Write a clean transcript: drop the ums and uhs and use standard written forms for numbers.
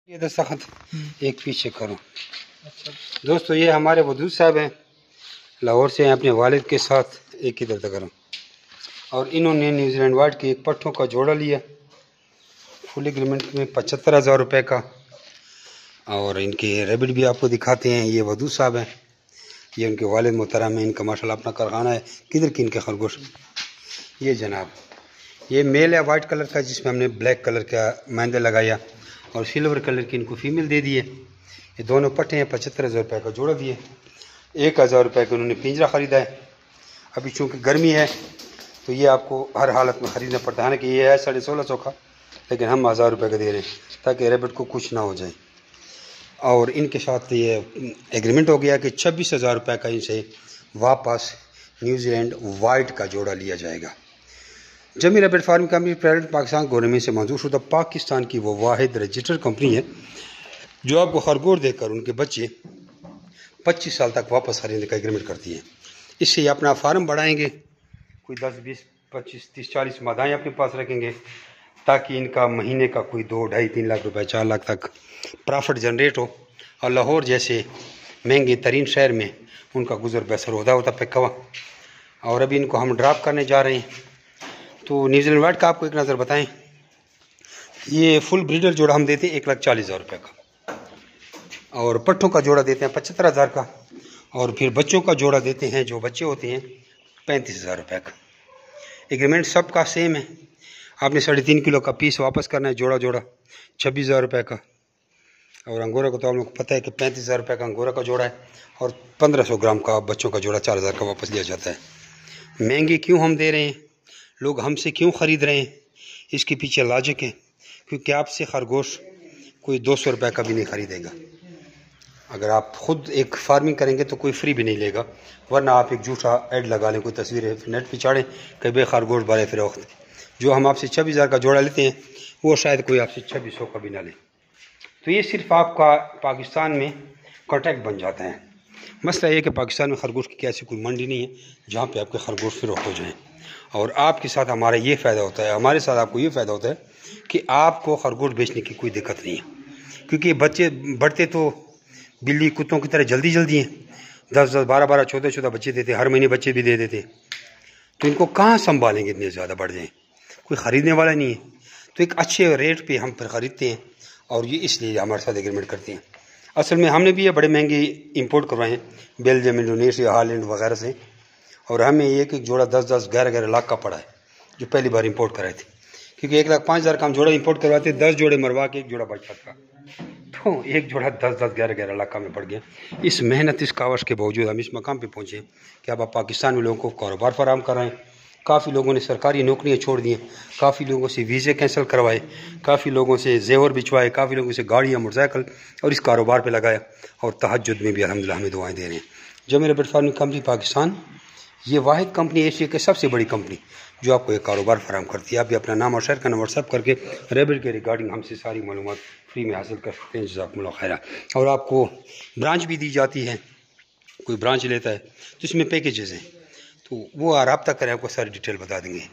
ये दस्तखत एक पीछे करो। अच्छा दोस्तों, ये हमारे वदूद साहब हैं, लाहौर से हैं, अपने वालिद के साथ एक ही दर्द करो। और इन्होंने न्यूजीलैंड वाइट की एक पट्ठों का जोड़ा लिया फुल एग्रीमेंट में 75,000 रुपये का। और इनके रेबिट भी आपको दिखाते हैं। ये वदूद साहब हैं, ये उनके वालिद मोहतरम हैं, इनका माशाल्लाह अपना कारखाना है। किधर की इनके खरगोश, ये जनाब, ये मेल है वाइट कलर का, जिसमें हमने ब्लैक कलर का मैंदे लगाया और सिल्वर कलर की इनको फीमेल दे दी है। ये दोनों पट्टे हैं, 75,000 रुपये का जोड़ा दिए। 1,000 रुपये का उन्होंने पिंजरा ख़रीदा है। अभी चूँकि गर्मी है तो ये आपको हर हालत में ख़रीदना पड़ता है, हालांकि ये है 1650 का, लेकिन हम 1,000 रुपये का दे रहे हैं ताकि रेबिट को कुछ ना हो जाए। और इनके साथ ये एग्रीमेंट हो गया कि 26,000 रुपये का इनसे वापस न्यूजीलैंड वाइट का जोड़ा लिया जाएगा। जमी rebate farming company private Pakistan government से मंजूर शुदा पाकिस्तान की वो वाहिद रजिस्टर्ड कंपनी है जो आपको खरगोश देकर उनके बच्चे 25 साल तक वापस खरीदने का एग्रीमेंट करती है। इससे ये अपना फार्म बढ़ाएंगे, कोई 10, 20, 25, 30, 40 मादाएँ अपने पास रखेंगे ताकि इनका महीने का कोई 2, 2.5, 3 लाख रुपए, 4 लाख तक प्रॉफिट जनरेट हो और लाहौर जैसे महंगे तरीन शहर में उनका गुजर बसर होता पैका हुआ। और अभी इनको हम ड्रॉप करने जा रहे हैं। तो न्यूजीलैंड वाइट का आपको एक नज़र बताएं, ये फुल ब्रीडर जोड़ा हम देते हैं 1,40,000 रुपये का, और पट्ठों का जोड़ा देते हैं 75,000 का, और फिर बच्चों का जोड़ा देते हैं, जो बच्चे होते हैं 35,000 रुपये का। एग्रीमेंट सबका सेम है। आपने 3.5 किलो का पीस वापस करना है, जोड़ा 26,000 रुपये का। और अंगोरा को तो आप लोग को पता है कि 35,000 रुपये का अंगोरा का जोड़ा है, और 1500 ग्राम का बच्चों का जोड़ा 4,000 का वापस लिया जाता है। महंगी क्यों हम दे रहे हैं, लोग हमसे क्यों ख़रीद रहे हैं, इसके पीछे लॉजिक है, क्योंकि आपसे खरगोश कोई 200 रुपये का भी नहीं ख़रीदेगा। अगर आप ख़ुद एक फार्मिंग करेंगे तो कोई फ्री भी नहीं लेगा, वरना आप एक झूठा ऐड लगा लें, कोई तस्वीर नेट पर चाड़ें कि बे खरगोश बारे फिर वक्त जो हम आपसे 26,000 का जोड़ा लेते हैं वो शायद कोई आपसे 2600 का भी ना ले। तो ये सिर्फ आपका पाकिस्तान में कॉन्ट्रैक्ट बन जाता है। मसला ये कि पाकिस्तान में खरगोश की ऐसी कोई मंडी नहीं है जहाँ पे आपके खरगोश फ़रोख्त हो जाएँ। और आपके साथ हमारा ये फ़ायदा होता है, हमारे साथ आपको ये फ़ायदा होता है कि आपको खरगोश बेचने की कोई दिक्कत नहीं है, क्योंकि बच्चे बढ़ते तो बिल्ली कुत्तों की तरह जल्दी हैं। 10-10, 12-12, 14-14 बच्चे देते, हर महीने बच्चे भी दे देते, तो इनको कहाँ संभालेंगे, इतने ज़्यादा बढ़ जाएँ, कोई ख़रीदने वाला नहीं है। तो एक अच्छे रेट पे हम फिर ख़रीदते हैं, और ये इसलिए हमारे साथ एग्रीमेंट करते हैं। असल में हमने भी ये बड़े महंगे इंपोर्ट करवाए हैं, बेल्जियम, इंडोनेशिया, हॉलैंड वगैरह से, और हमें एक जोड़ा 10-10, 11-11 लाख का पड़ा है जो पहली बार इंपोर्ट कराए थे, क्योंकि 1,05,000 का हम जोड़ा इंपोर्ट करवाते, 10 जोड़े मरवा के एक जोड़ा बचपत का, तो एक जोड़ा 10-10, 11-11 लाख का में पड़ गया। इस मेहनत, इस कावश के बावजूद हम इस मकाम पे पहुँचे कि अब आप पाकिस्तान में लोगों को कारोबार फराहम कर रहे हैं। काफ़ी लोगों ने सरकारी नौकरियां छोड़ दी हैं, काफ़ी लोगों से वीज़े कैंसिल करवाए, काफ़ी लोगों से जेवर बिछवाए, काफ़ी लोगों से गाड़ियाँ, मोटरसाइकिल, और इस कारोबार पे लगाया। और तहज्जुद में भी अल्हम्दुलिल्लाह हमें दुआएं दे रहे हैं। जमी रेबिट फार्मिंग कंपनी पाकिस्तान ये वाहिद कंपनी, एशिया की सबसे बड़ी कंपनी जो आपको एक कारोबार फराहम करती है। आप भी अपना नाम और शहर का नंबर व्हाट्सएप करके रेबिट के रिगार्डिंग हमसे सारी मालूमात फ्री में हासिल कर सकते हैं। जज़ाकुमुल्लाह खैरा। और आपको ब्रांच भी दी जाती है, कोई ब्रांच लेता है तो इसमें पैकेजेस हैं, तो वो रब्ता करें, आपको सारी डिटेल बता देंगे।